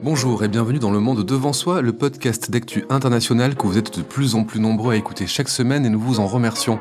Bonjour et bienvenue dans Le Monde Devant Soi, le podcast d'actu international que vous êtes de plus en plus nombreux à écouter chaque semaine et nous vous en remercions.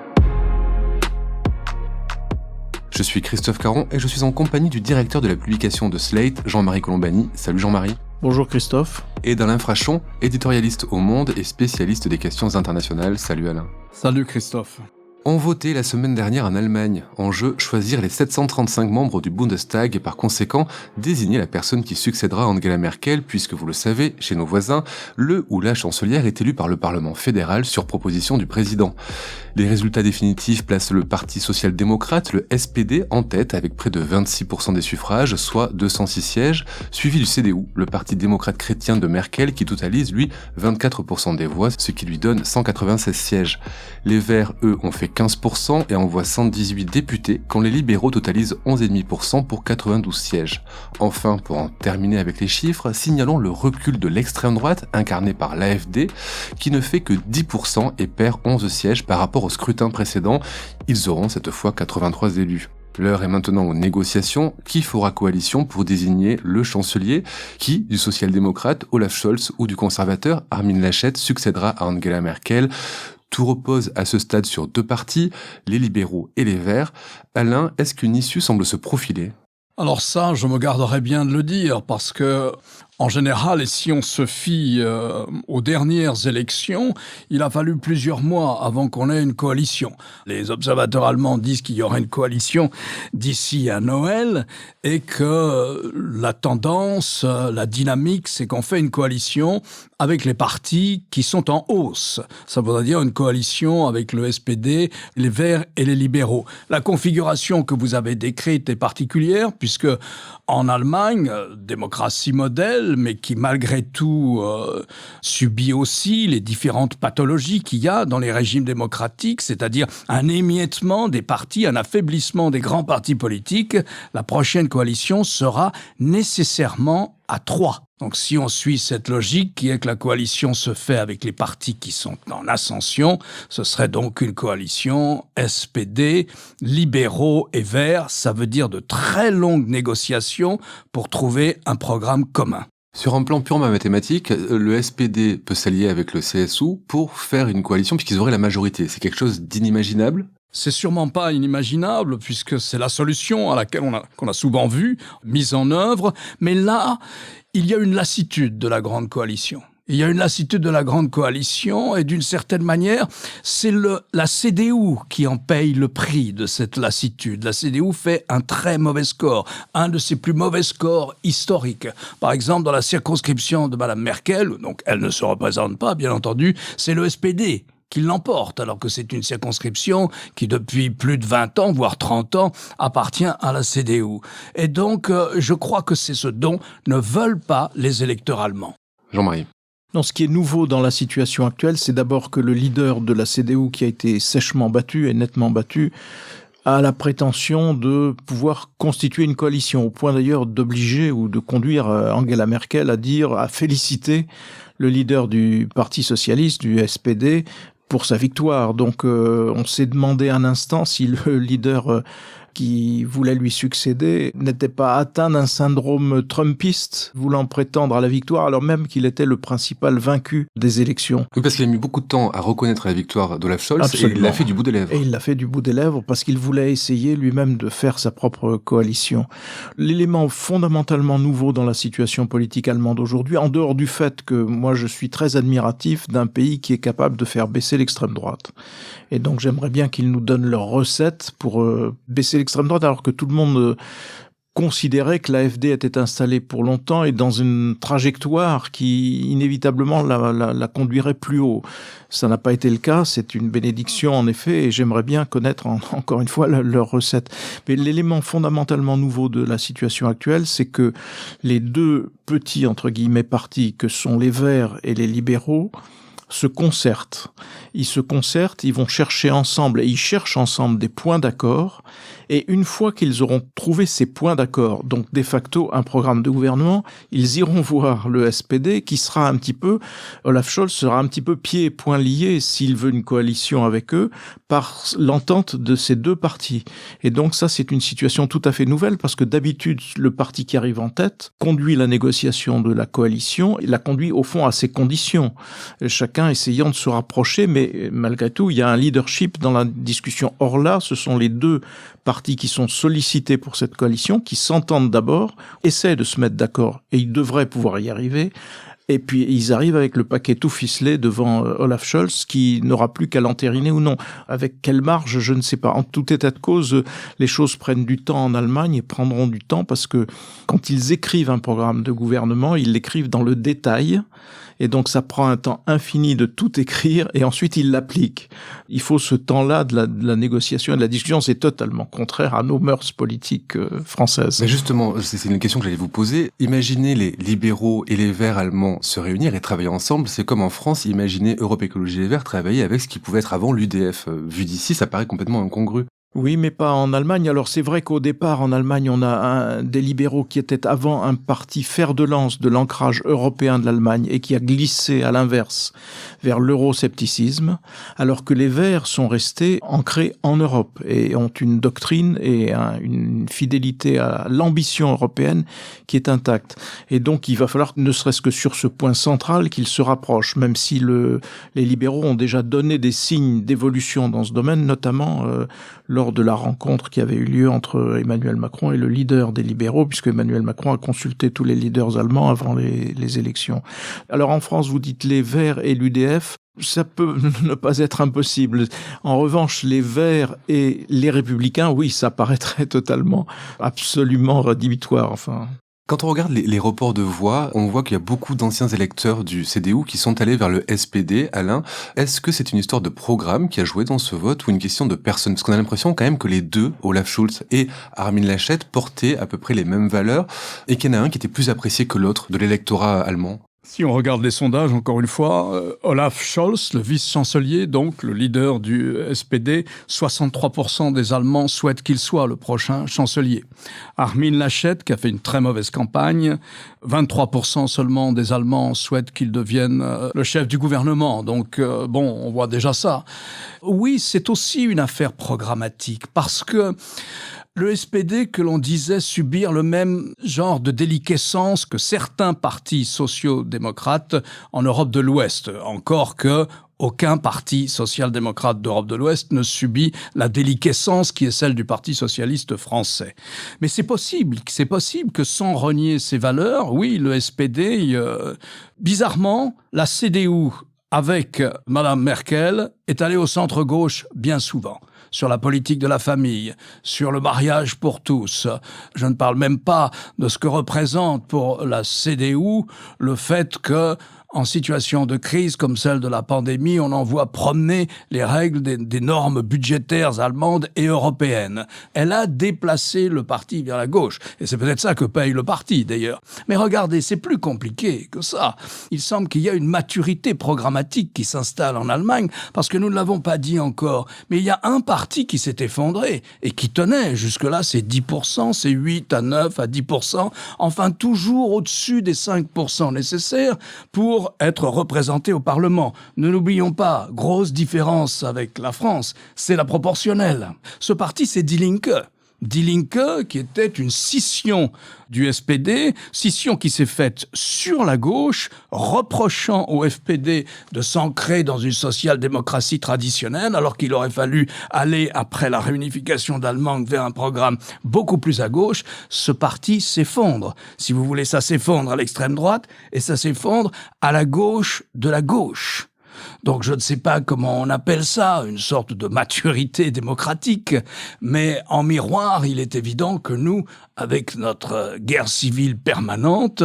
Je suis Christophe Caron et je suis en compagnie du directeur de la publication de Slate, Jean-Marie Colombani. Salut Jean-Marie. Bonjour Christophe. Et d'Alain Frachon, éditorialiste au Monde et spécialiste des questions internationales. Salut Alain. Salut Christophe. On votait la semaine dernière en Allemagne. En jeu, choisir les 735 membres du Bundestag et par conséquent désigner la personne qui succédera à Angela Merkel, puisque vous le savez, chez nos voisins, le ou la chancelière est élu par le Parlement fédéral sur proposition du président. Les résultats définitifs placent le Parti social-démocrate, le SPD, en tête avec près de 26% des suffrages, soit 206 sièges, suivi du CDU, le Parti démocrate chrétien de Merkel, qui totalise, lui, 24% des voix, ce qui lui donne 196 sièges. Les Verts, eux, ont fait 15% et envoient 118 députés, quand les libéraux totalisent 11,5% pour 92 sièges. Enfin, pour en terminer avec les chiffres, signalons le recul de l'extrême droite, incarné par l'AfD, qui ne fait que 10% et perd 11 sièges par rapport au scrutin précédent. Ils auront cette fois 83 élus. L'heure est maintenant aux négociations. Qui fera coalition pour désigner le chancelier? Qui, du social-démocrate Olaf Scholz ou du conservateur Armin Laschet, succédera à Angela Merkel? Tout repose à ce stade sur deux partis, les libéraux et les Verts. Alain, est-ce qu'une issue semble se profiler? Alors ça, je me garderai bien de le dire parce que, en général, et si on se fie aux dernières élections, il a fallu plusieurs mois avant qu'on ait une coalition. Les observateurs allemands disent qu'il y aura une coalition d'ici à Noël et que la tendance, la dynamique, c'est qu'on fait une coalition avec les partis qui sont en hausse. Ça voudrait dire une coalition avec le SPD, les Verts et les libéraux. La configuration que vous avez décrite est particulière puisque en Allemagne, démocratie modèle, mais qui malgré tout subit aussi les différentes pathologies qu'il y a dans les régimes démocratiques, c'est-à-dire un émiettement des partis, un affaiblissement des grands partis politiques, la prochaine coalition sera nécessairement à 3. Donc si on suit cette logique qui est que la coalition se fait avec les partis qui sont en ascension, ce serait donc une coalition SPD, libéraux et verts. Ça veut dire de très longues négociations pour trouver un programme commun. Sur un plan purement mathématique, le SPD peut s'allier avec le CSU pour faire une coalition puisqu'ils auraient la majorité. C'est quelque chose d'inimaginable? C'est sûrement pas inimaginable, puisque c'est la solution à laquelle qu'on a souvent vu, mise en œuvre. Mais là, il y a une lassitude de la grande coalition. Il y a une lassitude de la grande coalition et d'une certaine manière, c'est la CDU qui en paye le prix de cette lassitude. La CDU fait un très mauvais score, un de ses plus mauvais scores historiques. Par exemple, dans la circonscription de Mme Merkel, donc elle ne se représente pas, bien entendu, c'est le SPD qui l'emporte, alors que c'est une circonscription qui, depuis plus de 20 ans, voire 30 ans, appartient à la CDU. Et donc, je crois que c'est ce dont ne veulent pas les électeurs allemands. Jean-Marie. Non, ce qui est nouveau dans la situation actuelle, c'est d'abord que le leader de la CDU, qui a été sèchement battu et nettement battu, a la prétention de pouvoir constituer une coalition, au point d'ailleurs d'obliger ou de conduire Angela Merkel à féliciter le leader du Parti socialiste, du SPD, pour sa victoire. Donc on s'est demandé un instant si le leader qui voulait lui succéder n'était pas atteint d'un syndrome trumpiste, voulant prétendre à la victoire, alors même qu'il était le principal vaincu des élections. Oui, parce qu'il a mis beaucoup de temps à reconnaître la victoire d'Olaf Scholz. Absolument. Et il l'a fait du bout des lèvres. Et il l'a fait du bout des lèvres parce qu'il voulait essayer lui-même de faire sa propre coalition. L'élément fondamentalement nouveau dans la situation politique allemande aujourd'hui, en dehors du fait que moi je suis très admiratif d'un pays qui est capable de faire baisser l'extrême droite. Et donc j'aimerais bien qu'ils nous donnent leur recette pour baisser l'extrême droite, alors que tout le monde considérait que l'AfD était installée pour longtemps et dans une trajectoire qui inévitablement la conduirait plus haut. Ça n'a pas été le cas, c'est une bénédiction en effet, et j'aimerais bien connaître encore une fois leur recette. Mais l'élément fondamentalement nouveau de la situation actuelle, c'est que les deux petits, entre guillemets, partis que sont les Verts et les libéraux se concertent. Ils se concertent, ils vont chercher ensemble, et ils cherchent ensemble des points d'accord, Et une fois qu'ils auront trouvé ces points d'accord, donc de facto un programme de gouvernement, ils iront voir le SPD qui sera un petit peu, Olaf Scholz sera un petit peu pieds et poings liés s'il veut une coalition avec eux par l'entente de ces deux partis. Et donc ça, c'est une situation tout à fait nouvelle parce que d'habitude, le parti qui arrive en tête conduit la négociation de la coalition et la conduit au fond à ses conditions. Chacun essayant de se rapprocher, mais malgré tout, il y a un leadership dans la discussion. Or là, ce sont les deux partis qui sont sollicités pour cette coalition, qui s'entendent d'abord, essaient de se mettre d'accord, et ils devraient pouvoir y arriver. Et puis ils arrivent avec le paquet tout ficelé devant Olaf Scholz qui n'aura plus qu'à l'entériner ou non. Avec quelle marge, je ne sais pas. En tout état de cause, les choses prennent du temps en Allemagne et prendront du temps parce que quand ils écrivent un programme de gouvernement, ils l'écrivent dans le détail. Et donc ça prend un temps infini de tout écrire et ensuite ils l'appliquent. Il faut ce temps-là de la négociation et de la discussion. C'est totalement contraire à nos mœurs politiques françaises. Mais justement, c'est une question que j'allais vous poser. Imaginez les libéraux et les Verts allemands se réunir et travailler ensemble. C'est comme en France, imaginez Europe Écologie Les Verts travailler avec ce qui pouvait être avant l'UDF. Vu d'ici, ça paraît complètement incongru. Oui, mais pas en Allemagne. Alors c'est vrai qu'au départ, en Allemagne, on a des libéraux qui étaient avant un parti fer de lance de l'ancrage européen de l'Allemagne et qui a glissé à l'inverse vers l'euroscepticisme, alors que les Verts sont restés ancrés en Europe et ont une doctrine et une fidélité à l'ambition européenne qui est intacte. Et donc il va falloir, ne serait-ce que sur ce point central, qu'ils se rapprochent, même si les libéraux ont déjà donné des signes d'évolution dans ce domaine, notamment lors de la rencontre qui avait eu lieu entre Emmanuel Macron et le leader des libéraux, puisque Emmanuel Macron a consulté tous les leaders allemands avant les élections. Alors en France, vous dites les Verts et l'UDF, ça peut ne pas être impossible. En revanche, les Verts et les Républicains, oui, ça paraîtrait totalement, absolument rédhibitoire, enfin... Quand on regarde les reports de voix, on voit qu'il y a beaucoup d'anciens électeurs du CDU qui sont allés vers le SPD. Alain, est-ce que c'est une histoire de programme qui a joué dans ce vote ou une question de personne? Parce qu'on a l'impression quand même que les deux, Olaf Scholz et Armin Laschet, portaient à peu près les mêmes valeurs et qu'il y en a un qui était plus apprécié que l'autre de l'électorat allemand. Si on regarde les sondages, encore une fois, Olaf Scholz, le vice-chancelier, donc le leader du SPD, 63% des Allemands souhaitent qu'il soit le prochain chancelier. Armin Laschet, qui a fait une très mauvaise campagne, 23% seulement des Allemands souhaitent qu'il devienne le chef du gouvernement. Donc, on voit déjà ça. Oui, c'est aussi une affaire programmatique, parce que le SPD, que l'on disait subir le même genre de déliquescence que certains partis sociaux-démocrates en Europe de l'Ouest, encore que aucun parti social-démocrate d'Europe de l'Ouest ne subit la déliquescence qui est celle du Parti socialiste français. Mais c'est possible que sans renier ses valeurs, oui, le SPD, bizarrement, la CDU avec Madame Merkel est allée au centre-gauche bien souvent. Sur la politique de la famille, sur le mariage pour tous. Je ne parle même pas de ce que représente pour la CDU le fait que, en situation de crise comme celle de la pandémie, on envoie promener les règles des normes budgétaires allemandes et européennes. Elle a déplacé le parti vers la gauche. Et c'est peut-être ça que paye le parti, d'ailleurs. Mais regardez, c'est plus compliqué que ça. Il semble qu'il y a une maturité programmatique qui s'installe en Allemagne, parce que nous ne l'avons pas dit encore. Mais il y a un parti qui s'est effondré et qui tenait. Jusque-là, c'est 10%, c'est 8 à 9 à 10%. Enfin, toujours au-dessus des 5% nécessaires pour être représenté au Parlement. Ne l'oublions pas, grosse différence avec la France, c'est la proportionnelle. Ce parti, c'est Die Linke. Die Linke, qui était une scission du SPD, scission qui s'est faite sur la gauche, reprochant au FPD de s'ancrer dans une social-démocratie traditionnelle, alors qu'il aurait fallu aller, après la réunification d'Allemagne, vers un programme beaucoup plus à gauche. Ce parti s'effondre. Si vous voulez, ça s'effondre à l'extrême droite, et ça s'effondre à la gauche de la gauche. Donc je ne sais pas comment on appelle ça, une sorte de maturité démocratique, mais en miroir, il est évident que nous, avec notre guerre civile permanente,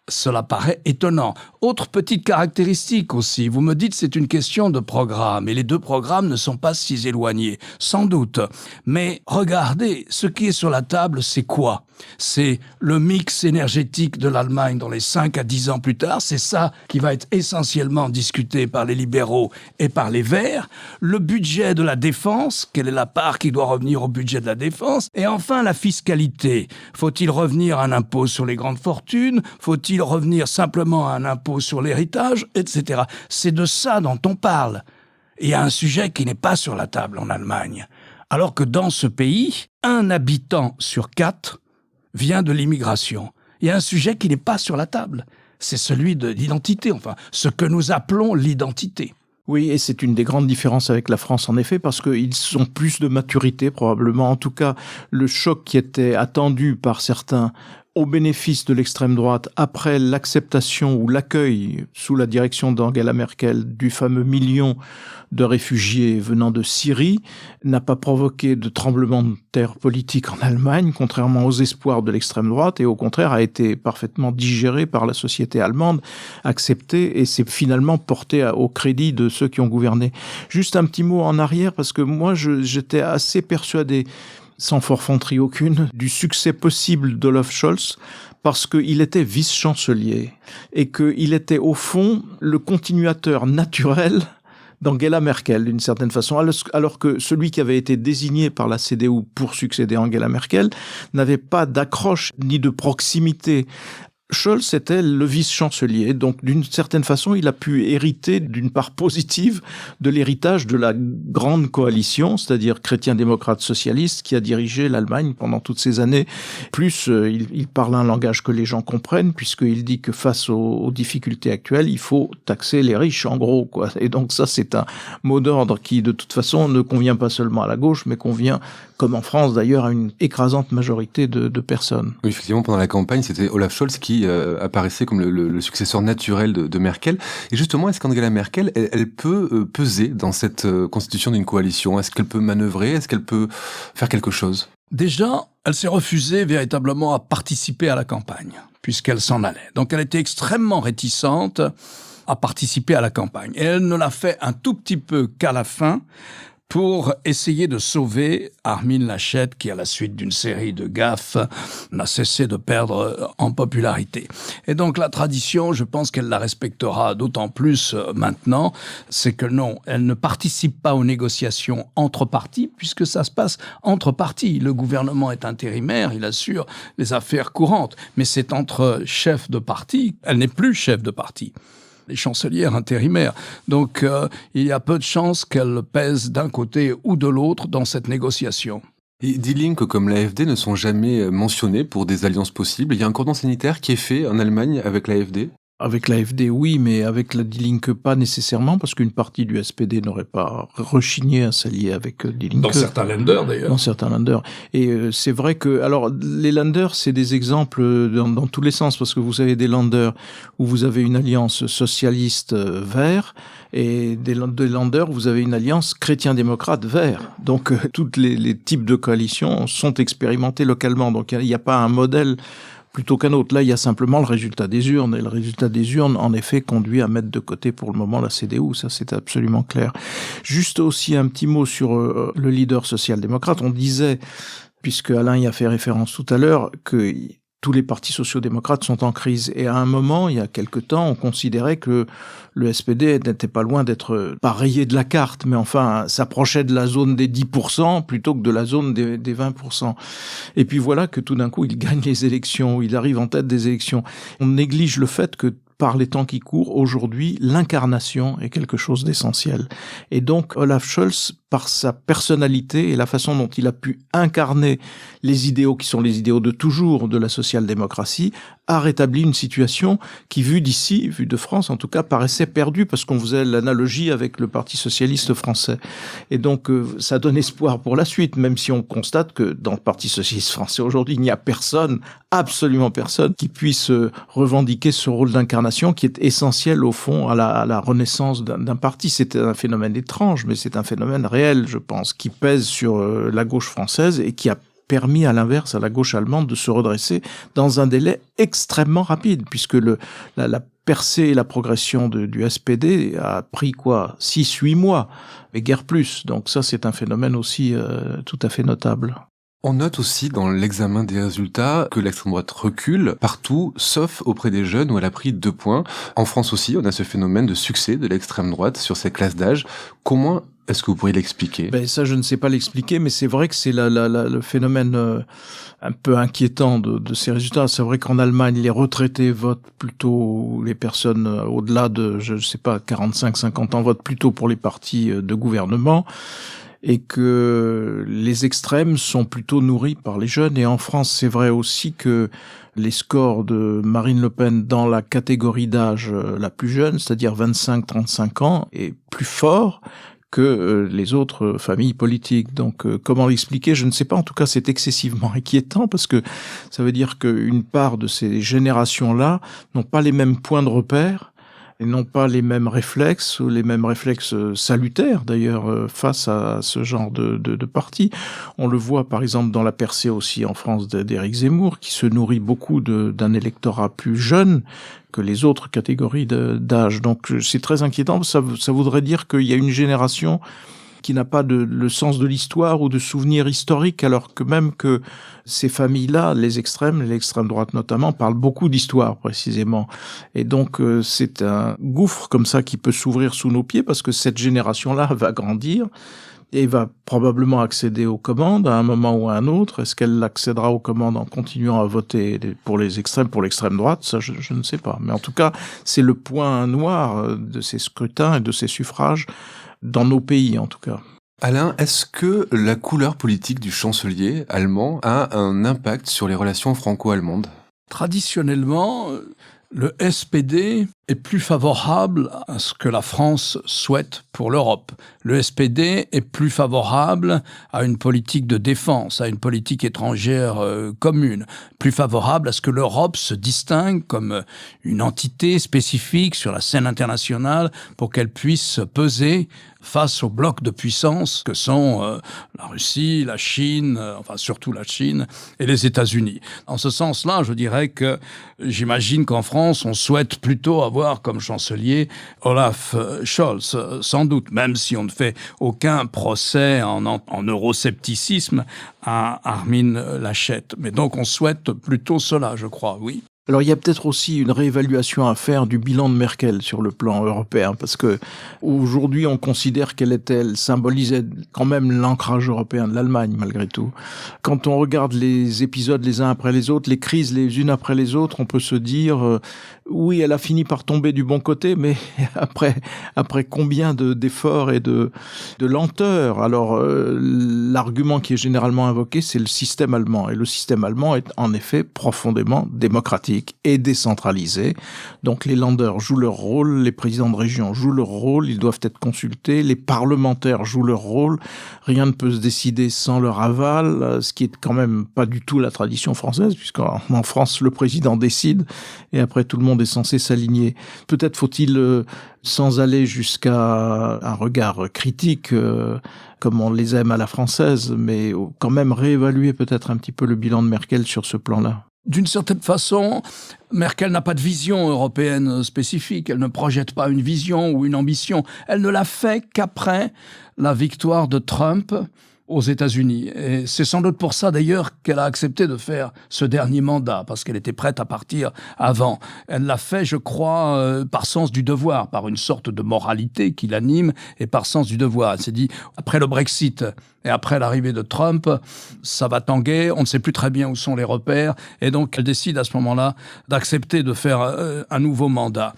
cela paraît étonnant. Autre petite caractéristique aussi, vous me dites c'est une question de programme, et les deux programmes ne sont pas si éloignés, sans doute. Mais regardez, ce qui est sur la table, c'est quoi? C'est le mix énergétique de l'Allemagne dans les 5 à 10 ans plus tard, c'est ça qui va être essentiellement discuté par les libéraux libéraux et par les Verts, le budget de la défense, quelle est la part qui doit revenir au budget de la défense, et enfin la fiscalité. Faut-il revenir à un impôt sur les grandes fortunes? Faut-il revenir simplement à un impôt sur l'héritage, etc. C'est de ça dont on parle. Et il y a un sujet qui n'est pas sur la table en Allemagne. Alors que dans ce pays, 1 habitant sur 4 vient de l'immigration. Il y a un sujet qui n'est pas sur la table. C'est celui de l'identité, enfin, ce que nous appelons l'identité. Oui, et c'est une des grandes différences avec la France, en effet, parce qu'ils ont plus de maturité, probablement. En tout cas, le choc qui était attendu par certains au bénéfice de l'extrême droite, après l'acceptation ou l'accueil, sous la direction d'Angela Merkel, du fameux million de réfugiés venant de Syrie, n'a pas provoqué de tremblement de terre politique en Allemagne, contrairement aux espoirs de l'extrême droite, et au contraire a été parfaitement digéré par la société allemande, accepté, et s'est finalement porté au crédit de ceux qui ont gouverné. Juste un petit mot en arrière, parce que moi j'étais assez persuadé, sans forfanterie aucune, du succès possible d'Olaf Scholz, parce qu'il était vice-chancelier et qu'il était au fond le continuateur naturel d'Angela Merkel, d'une certaine façon, alors que celui qui avait été désigné par la CDU pour succéder à Angela Merkel n'avait pas d'accroche ni de proximité. Scholz était le vice-chancelier, donc d'une certaine façon, il a pu hériter d'une part positive de l'héritage de la grande coalition, c'est-à-dire chrétien-démocrate socialiste, qui a dirigé l'Allemagne pendant toutes ces années. Plus, il parle un langage que les gens comprennent, puisqu'il dit que face aux difficultés actuelles, il faut taxer les riches, en gros, quoi. Et donc ça, c'est un mot d'ordre qui, de toute façon, ne convient pas seulement à la gauche, mais convient, comme en France d'ailleurs, à une écrasante majorité de personnes. Oui, effectivement, pendant la campagne, c'était Olaf Scholz qui apparaissait comme le successeur naturel de Merkel. Et justement, est-ce qu'Angela Merkel, elle peut peser dans cette constitution d'une coalition? Est-ce qu'elle peut manœuvrer? Est-ce qu'elle peut faire quelque chose? Déjà, elle s'est refusée véritablement à participer à la campagne, puisqu'elle s'en allait. Donc elle était extrêmement réticente à participer à la campagne. Et elle ne l'a fait un tout petit peu qu'à la fin, pour essayer de sauver Armin Laschet, qui, à la suite d'une série de gaffes, n'a cessé de perdre en popularité. Et donc la tradition, je pense qu'elle la respectera d'autant plus maintenant, c'est que non, elle ne participe pas aux négociations entre partis, puisque ça se passe entre partis. Le gouvernement est intérimaire, il assure les affaires courantes, mais c'est entre chefs de parti. Elle n'est plus chef de parti. Les chancelières intérimaires. Donc, il y a peu de chances qu'elle pèse d'un côté ou de l'autre dans cette négociation. Et Die Linke comme l'AfD ne sont jamais mentionnés pour des alliances possibles. Il y a un cordon sanitaire qui est fait en Allemagne avec l'AfD. Avec l'AfD, oui, mais avec la Die Linke, pas nécessairement, parce qu'une partie du SPD n'aurait pas rechigné à s'allier avec Die Linke. Dans certains Länder, d'ailleurs. Dans certains Länder. Et c'est vrai que... Alors, les Länder, c'est des exemples dans tous les sens, parce que vous avez des Länder où vous avez une alliance socialiste vert, et des Länder où vous avez une alliance chrétien-démocrate vert. Donc, tous les types de coalitions sont expérimentés localement. Donc, il n'y a pas un modèle plutôt qu'un autre. Là, il y a simplement le résultat des urnes. Et le résultat des urnes, en effet, conduit à mettre de côté pour le moment la CDU. Ça, c'est absolument clair. Juste aussi un petit mot sur le leader social-démocrate. On disait, puisque Alain y a fait référence tout à l'heure, que tous les partis sociaux-démocrates sont en crise. Et à un moment, il y a quelque temps, on considérait que le SPD n'était pas loin d'être pas rayé de la carte, mais enfin s'approchait de la zone des 10% plutôt que de la zone des 20%. Et puis voilà que tout d'un coup, il gagne les élections, il arrive en tête des élections. On néglige le fait que par les temps qui courent, aujourd'hui, l'incarnation est quelque chose d'essentiel. Et donc, Olaf Scholz, par sa personnalité et la façon dont il a pu incarner les idéaux qui sont les idéaux de toujours de la social-démocratie, a rétabli une situation qui, vue d'ici, vue de France en tout cas, paraissait perdue parce qu'on faisait l'analogie avec le Parti socialiste français. Et donc, ça donne espoir pour la suite, même si on constate que dans le Parti socialiste français aujourd'hui, il n'y a personne, absolument personne, qui puisse revendiquer ce rôle d'incarnation qui est essentiel au fond à la renaissance d'un parti. C'est un phénomène étrange, mais c'est un phénomène réel, je pense, qui pèse sur la gauche française et qui a permis à l'inverse à la gauche allemande de se redresser dans un délai extrêmement rapide, puisque la percée et la progression du SPD a pris 6-8 mois, mais guère plus. Donc ça, c'est un phénomène aussi tout à fait notable. On note aussi dans l'examen des résultats que l'extrême droite recule partout, sauf auprès des jeunes où elle a pris 2 points. En France aussi, on a ce phénomène de succès de l'extrême droite sur ces classes d'âge. Comment est-ce que vous pourriez l'expliquer ? Ça, je ne sais pas l'expliquer, mais c'est vrai que c'est le phénomène un peu inquiétant de ces résultats. C'est vrai qu'en Allemagne, les retraités votent plutôt, les personnes au-delà de, je ne sais pas, 45-50 ans votent plutôt pour les partis de gouvernement, et que les extrêmes sont plutôt nourris par les jeunes. Et en France, c'est vrai aussi que les scores de Marine Le Pen dans la catégorie d'âge la plus jeune, c'est-à-dire 25-35 ans, est plus fort que les autres familles politiques. Donc, comment l'expliquer ? Je ne sais pas. En tout cas, c'est excessivement inquiétant parce que ça veut dire qu'une part de ces générations-là n'ont pas les mêmes points de repère et n'ont pas les mêmes réflexes, ou les mêmes réflexes salutaires d'ailleurs, face à ce genre de parti. On le voit par exemple dans la percée aussi en France d'Éric Zemmour, qui se nourrit beaucoup d'un électorat plus jeune que les autres catégories d'âge. Donc c'est très inquiétant, ça voudrait dire qu'il y a une génération qui n'a pas le sens de l'histoire ou de souvenirs historiques, alors que même que ces familles-là, les extrêmes, l'extrême droite notamment, parlent beaucoup d'histoire précisément. Et donc c'est un gouffre comme ça qui peut s'ouvrir sous nos pieds, parce que cette génération-là va grandir et va probablement accéder aux commandes à un moment ou à un autre. Est-ce qu'elle accédera aux commandes en continuant à voter pour les extrêmes, pour l'extrême droite ? Ça, je ne sais pas. Mais en tout cas, c'est le point noir de ces scrutins et de ces suffrages dans nos pays, en tout cas. Alain, est-ce que la couleur politique du chancelier allemand a un impact sur les relations franco-allemandes ? Traditionnellement, le SPD est plus favorable à ce que la France souhaite pour l'Europe. Le SPD est plus favorable à une politique de défense, à une politique étrangère commune, plus favorable à ce que l'Europe se distingue comme une entité spécifique sur la scène internationale pour qu'elle puisse peser face aux blocs de puissance que sont la Russie, la Chine, enfin surtout la Chine et les États-Unis. En ce sens-là, je dirais que j'imagine qu'en France, on souhaite plutôt avoir comme chancelier Olaf Scholz, sans doute, même si on ne fait aucun procès en euroscepticisme à Armin Laschet. Mais donc on souhaite plutôt cela, je crois, oui. Alors il y a peut-être aussi une réévaluation à faire du bilan de Merkel sur le plan européen, parce que aujourd'hui on considère elle symbolisait quand même l'ancrage européen de l'Allemagne malgré tout. Quand on regarde les épisodes les uns après les autres, les crises les unes après les autres, on peut se dire oui, elle a fini par tomber du bon côté, mais après combien d'efforts et de lenteur. Alors l'argument qui est généralement invoqué, c'est le système allemand, et le système allemand est en effet profondément démocratique et décentralisé. Donc les Länder jouent leur rôle, les présidents de région jouent leur rôle, ils doivent être consultés, les parlementaires jouent leur rôle, rien ne peut se décider sans leur aval, ce qui est quand même pas du tout la tradition française, puisqu'en France le président décide et après tout le monde est censé s'aligner. Peut-être faut-il, sans aller jusqu'à un regard critique, comme on les aime à la française, mais quand même réévaluer peut-être un petit peu le bilan de Merkel sur ce plan-là. D'une certaine façon, Merkel n'a pas de vision européenne spécifique. Elle ne projette pas une vision ou une ambition. Elle ne l'a fait qu'après la victoire de Trump aux États-Unis. Et c'est sans doute pour ça d'ailleurs qu'elle a accepté de faire ce dernier mandat, parce qu'elle était prête à partir avant. Elle l'a fait, je crois, par sens du devoir, par une sorte de moralité qui l'anime et par sens du devoir. Elle s'est dit, après le Brexit et après l'arrivée de Trump, ça va tanguer, on ne sait plus très bien où sont les repères, et donc elle décide à ce moment-là d'accepter de faire un nouveau mandat.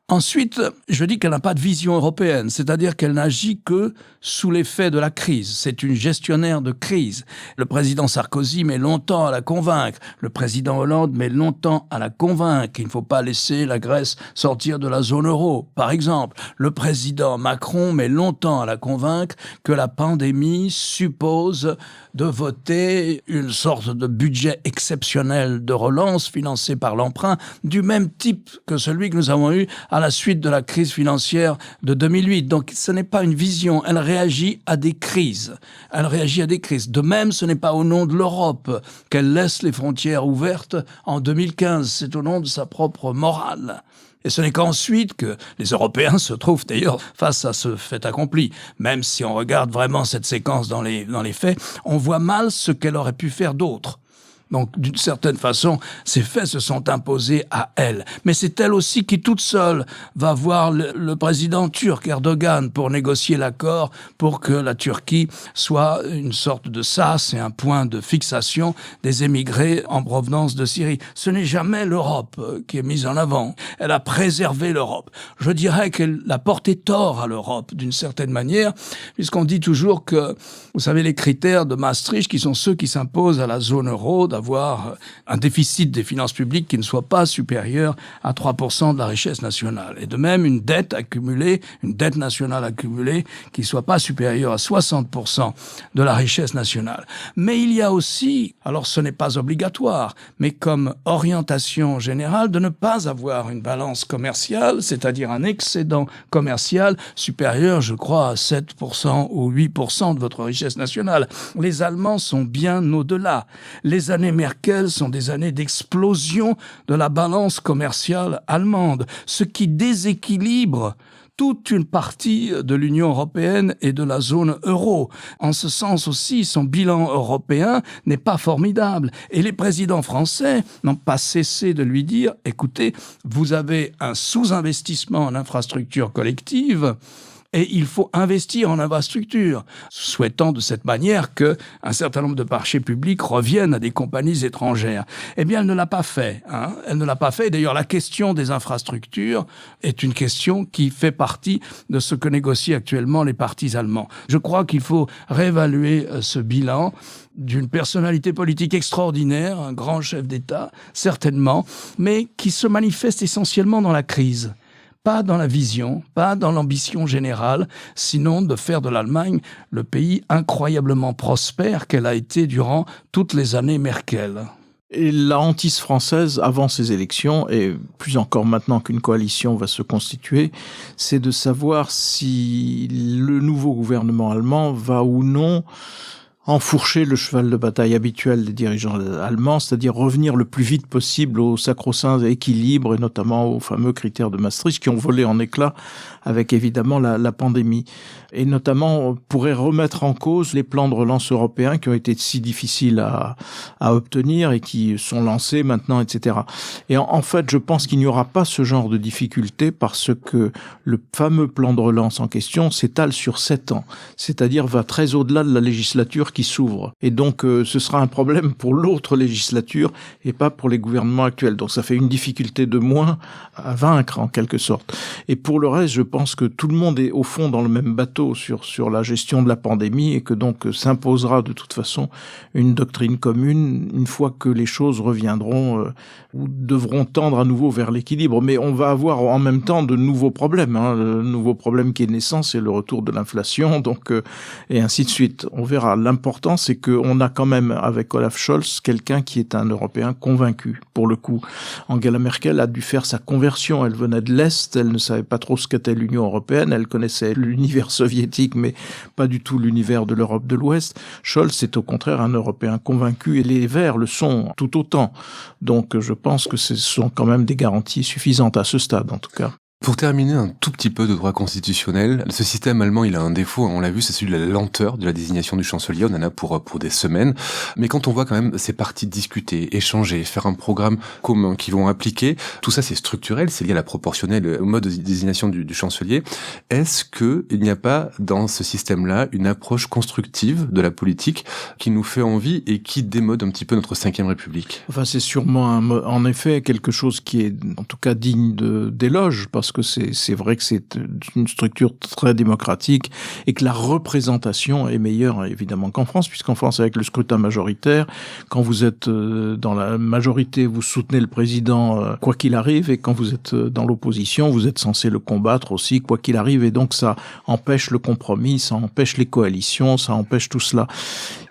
Ensuite, je dis qu'elle n'a pas de vision européenne, c'est-à-dire qu'elle n'agit que sous l'effet de la crise. C'est une gestionnaire de crise. Le président Sarkozy met longtemps à la convaincre. Le président Hollande met longtemps à la convaincre qu'il ne faut pas laisser la Grèce sortir de la zone euro, par exemple. Le président Macron met longtemps à la convaincre que la pandémie suppose de voter une sorte de budget exceptionnel de relance financé par l'emprunt du même type que celui que nous avons eu à la suite de la crise financière de 2008. Donc ce n'est pas une vision, elle réagit à des crises. Elle réagit à des crises. De même, ce n'est pas au nom de l'Europe qu'elle laisse les frontières ouvertes en 2015, c'est au nom de sa propre morale. Et ce n'est qu'ensuite que les Européens se trouvent d'ailleurs face à ce fait accompli. Même si on regarde vraiment cette séquence dans les faits, on voit mal ce qu'elle aurait pu faire d'autre. Donc, d'une certaine façon, ces faits se sont imposés à elle. Mais c'est elle aussi qui, toute seule, va voir le président turc Erdogan pour négocier l'accord pour que la Turquie soit une sorte de sas et un point de fixation des émigrés en provenance de Syrie. Ce n'est jamais l'Europe qui est mise en avant. Elle a préservé l'Europe. Je dirais qu'elle a porté tort à l'Europe, d'une certaine manière, puisqu'on dit toujours que, vous savez, les critères de Maastricht, qui sont ceux qui s'imposent à la zone euro, d'avoir un déficit des finances publiques qui ne soit pas supérieur à 3% de la richesse nationale. Et de même, une dette nationale accumulée qui ne soit pas supérieure à 60% de la richesse nationale. Mais il y a aussi, alors ce n'est pas obligatoire, mais comme orientation générale, de ne pas avoir une balance commerciale, c'est-à-dire un excédent commercial supérieur, je crois, à 7% ou 8% de votre richesse nationale. Les Allemands sont bien au-delà. Les années Merkel sont des années d'explosion de la balance commerciale allemande, ce qui déséquilibre toute une partie de l'Union européenne et de la zone euro. En ce sens aussi, son bilan européen n'est pas formidable. Et les présidents français n'ont pas cessé de lui dire « Écoutez, vous avez un sous-investissement en infrastructures collectives ». Et il faut investir en infrastructure, souhaitant de cette manière qu'un certain nombre de marchés publics reviennent à des compagnies étrangères. Eh bien, elle ne l'a pas fait. Elle ne l'a pas fait. D'ailleurs, la question des infrastructures est une question qui fait partie de ce que négocient actuellement les partis allemands. Je crois qu'il faut réévaluer ce bilan d'une personnalité politique extraordinaire, un grand chef d'État, certainement, mais qui se manifeste essentiellement dans la crise. Pas dans la vision, pas dans l'ambition générale, sinon de faire de l'Allemagne le pays incroyablement prospère qu'elle a été durant toutes les années Merkel. Et la hantise française, avant ces élections, et plus encore maintenant qu'une coalition va se constituer, c'est de savoir si le nouveau gouvernement allemand va ou non enfourcher le cheval de bataille habituel des dirigeants allemands, c'est-à-dire revenir le plus vite possible au sacro-saint équilibre et notamment aux fameux critères de Maastricht qui ont volé en éclats avec évidemment la pandémie. Et notamment, on pourrait remettre en cause les plans de relance européens qui ont été si difficiles à obtenir et qui sont lancés maintenant, etc. Et en fait, je pense qu'il n'y aura pas ce genre de difficulté parce que le fameux plan de relance en question s'étale sur 7 ans, c'est-à-dire va très au-delà de la législature qui s'ouvre. Et donc, ce sera un problème pour l'autre législature et pas pour les gouvernements actuels. Donc, ça fait une difficulté de moins à vaincre, en quelque sorte. Et pour le reste, je pense que tout le monde est au fond dans le même bateau sur la gestion de la pandémie et que donc s'imposera de toute façon une doctrine commune une fois que les choses reviendront ou devront tendre à nouveau vers l'équilibre. Mais on va avoir en même temps de nouveaux problèmes. Le nouveau problème qui est naissant, c'est le retour de l'inflation, donc et ainsi de suite. On verra. L'important, c'est qu'on a quand même avec Olaf Scholz quelqu'un qui est un Européen convaincu. Pour le coup, Angela Merkel a dû faire sa conversion. Elle venait de l'Est, elle ne savait pas trop ce qu'était l'Union européenne, elle connaissait l'univers soviétique, mais pas du tout l'univers de l'Europe de l'Ouest. Scholz est au contraire un Européen convaincu et les Verts le sont tout autant. Donc je pense que ce sont quand même des garanties suffisantes à ce stade en tout cas. Pour terminer un tout petit peu de droit constitutionnel, ce système allemand, il a un défaut, on l'a vu, c'est celui de la lenteur de la désignation du chancelier, on en a pour des semaines, mais quand on voit quand même ces partis discuter, échanger, faire un programme commun qu'ils vont appliquer, tout ça c'est structurel, c'est lié à la proportionnelle, au mode de désignation du chancelier. Est-ce que il n'y a pas dans ce système-là une approche constructive de la politique qui nous fait envie et qui démode un petit peu notre 5e République? Enfin, c'est sûrement en effet quelque chose qui est en tout cas digne d'éloge, parce que c'est vrai que c'est une structure très démocratique et que la représentation est meilleure évidemment qu'en France, puisqu'en France avec le scrutin majoritaire, quand vous êtes dans la majorité, vous soutenez le président quoi qu'il arrive, et quand vous êtes dans l'opposition, vous êtes censé le combattre aussi quoi qu'il arrive, et donc ça empêche le compromis, ça empêche les coalitions, ça empêche tout cela.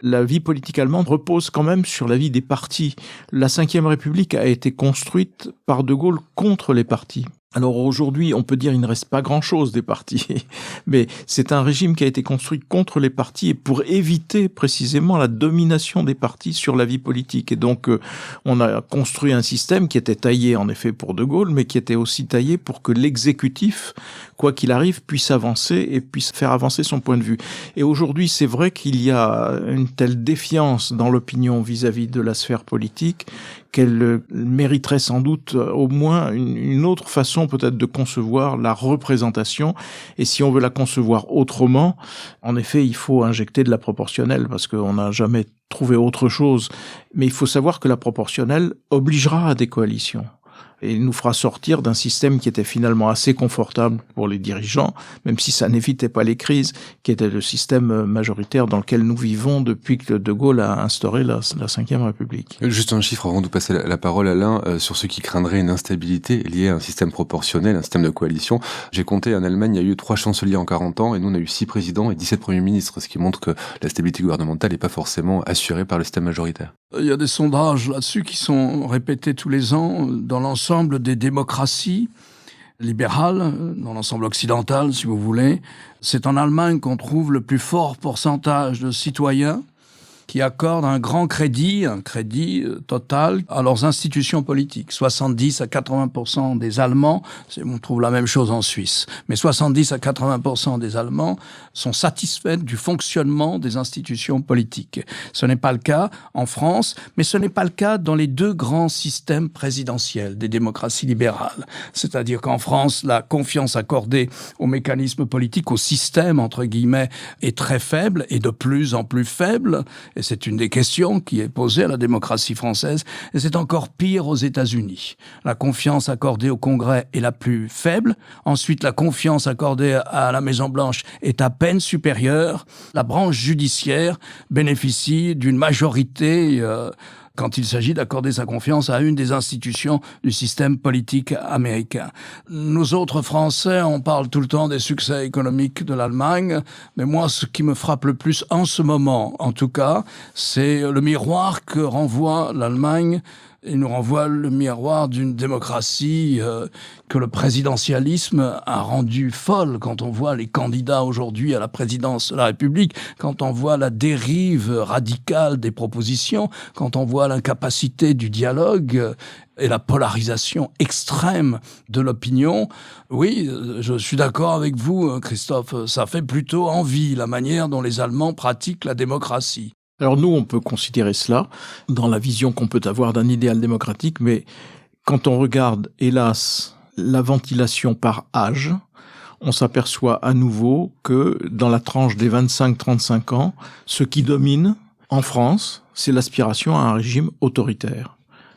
La vie politique allemande repose quand même sur la vie des partis. La Ve République a été construite par De Gaulle contre les partis. Alors aujourd'hui, on peut dire qu'il ne reste pas grand-chose des partis, mais c'est un régime qui a été construit contre les partis et pour éviter précisément la domination des partis sur la vie politique. Et donc, on a construit un système qui était taillé en effet pour De Gaulle, mais qui était aussi taillé pour que l'exécutif, quoi qu'il arrive, puisse avancer et puisse faire avancer son point de vue. Et aujourd'hui, c'est vrai qu'il y a une telle défiance dans l'opinion vis-à-vis de la sphère politique qu'elle mériterait sans doute au moins une autre façon peut-être de concevoir la représentation. Et si on veut la concevoir autrement, en effet, il faut injecter de la proportionnelle parce qu'on n'a jamais trouvé autre chose. Mais il faut savoir que la proportionnelle obligera à des coalitions. Et nous fera sortir d'un système qui était finalement assez confortable pour les dirigeants, même si ça n'évitait pas les crises, qui était le système majoritaire dans lequel nous vivons depuis que De Gaulle a instauré la Ve République. Juste un chiffre avant de vous passer la parole, Alain, sur ceux qui craindraient une instabilité liée à un système proportionnel, un système de coalition. J'ai compté, en Allemagne, il y a eu 3 chanceliers en 40 ans, et nous, on a eu 6 présidents et 17 premiers ministres, ce qui montre que la stabilité gouvernementale n'est pas forcément assurée par le système majoritaire. Il y a des sondages là-dessus qui sont répétés tous les ans dans l'ensemble des démocraties libérales, dans l'ensemble occidental, si vous voulez. C'est en Allemagne qu'on trouve le plus fort pourcentage de citoyens qui accordent un grand crédit, un crédit total à leurs institutions politiques. 70 à 80% des Allemands, on trouve la même chose en Suisse, mais 70 à 80% des Allemands sont satisfaits du fonctionnement des institutions politiques. Ce n'est pas le cas en France, mais ce n'est pas le cas dans les 2 grands systèmes présidentiels des démocraties libérales. C'est-à-dire qu'en France, la confiance accordée aux mécanismes politiques, au système, entre guillemets, est très faible et de plus en plus faible. Et c'est une des questions qui est posée à la démocratie française. Et c'est encore pire aux États-Unis. La confiance accordée au Congrès est la plus faible. Ensuite, la confiance accordée à la Maison-Blanche est à peine supérieure. La branche judiciaire bénéficie d'une majorité quand il s'agit d'accorder sa confiance à une des institutions du système politique américain. Nous autres Français, on parle tout le temps des succès économiques de l'Allemagne, mais moi, ce qui me frappe le plus en ce moment, en tout cas, c'est le miroir que renvoie l'Allemagne. Il nous renvoie le miroir d'une démocratie que le présidentialisme a rendue folle. Quand on voit les candidats aujourd'hui à la présidence de la République, quand on voit la dérive radicale des propositions, quand on voit l'incapacité du dialogue et la polarisation extrême de l'opinion, oui, je suis d'accord avec vous, Christophe, ça fait plutôt envie la manière dont les Allemands pratiquent la démocratie. Alors nous, on peut considérer cela dans la vision qu'on peut avoir d'un idéal démocratique, mais quand on regarde, hélas, la ventilation par âge, on s'aperçoit à nouveau que dans la tranche des 25-35 ans, ce qui domine en France, c'est l'aspiration à un régime autoritaire.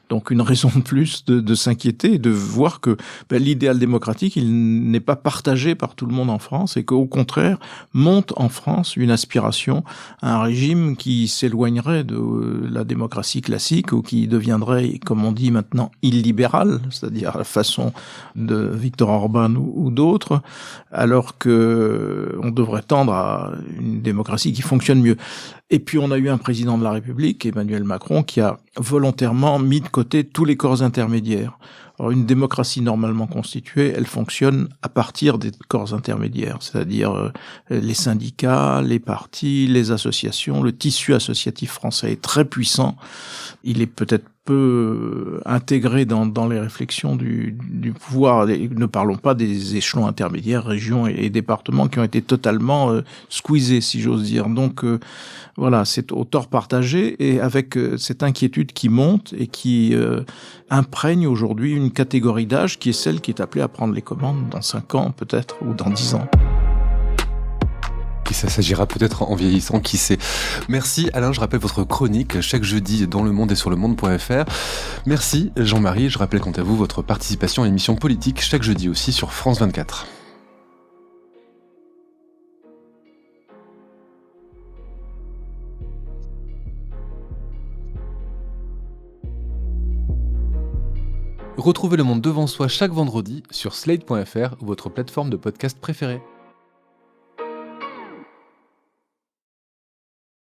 Donc une raison de plus de s'inquiéter et de voir que l'idéal démocratique, il n'est pas partagé par tout le monde en France et qu'au contraire, monte en France une aspiration à un régime qui s'éloignerait de la démocratie classique ou qui deviendrait, comme on dit maintenant, illibéral, c'est-à-dire à la façon de Viktor Orban ou d'autres, alors que on devrait tendre à une démocratie qui fonctionne mieux. Et puis on a eu un président de la République, Emmanuel Macron, qui a volontairement mis de côté tous les corps intermédiaires. Alors une démocratie normalement constituée, elle fonctionne à partir des corps intermédiaires, c'est-à-dire les syndicats, les partis, les associations. Le tissu associatif français est très puissant. Il est peut-être peu intégré dans les réflexions du pouvoir. Ne parlons pas des échelons intermédiaires, régions et départements qui ont été totalement squeezés, si j'ose dire. Donc voilà, c'est au tort partagé et avec cette inquiétude qui monte et qui imprègne aujourd'hui une catégorie d'âge qui est celle qui est appelée à prendre les commandes dans 5 ans peut-être ou dans 10 ans. Et ça s'agira peut-être en vieillissant, qui sait. Merci Alain, je rappelle votre chronique chaque jeudi dans Le Monde et sur lemonde.fr. Merci Jean-Marie, je rappelle quant à vous votre participation à l'émission politique chaque jeudi aussi sur France 24. Retrouvez Le Monde devant soi chaque vendredi sur slate.fr ou votre plateforme de podcast préférée.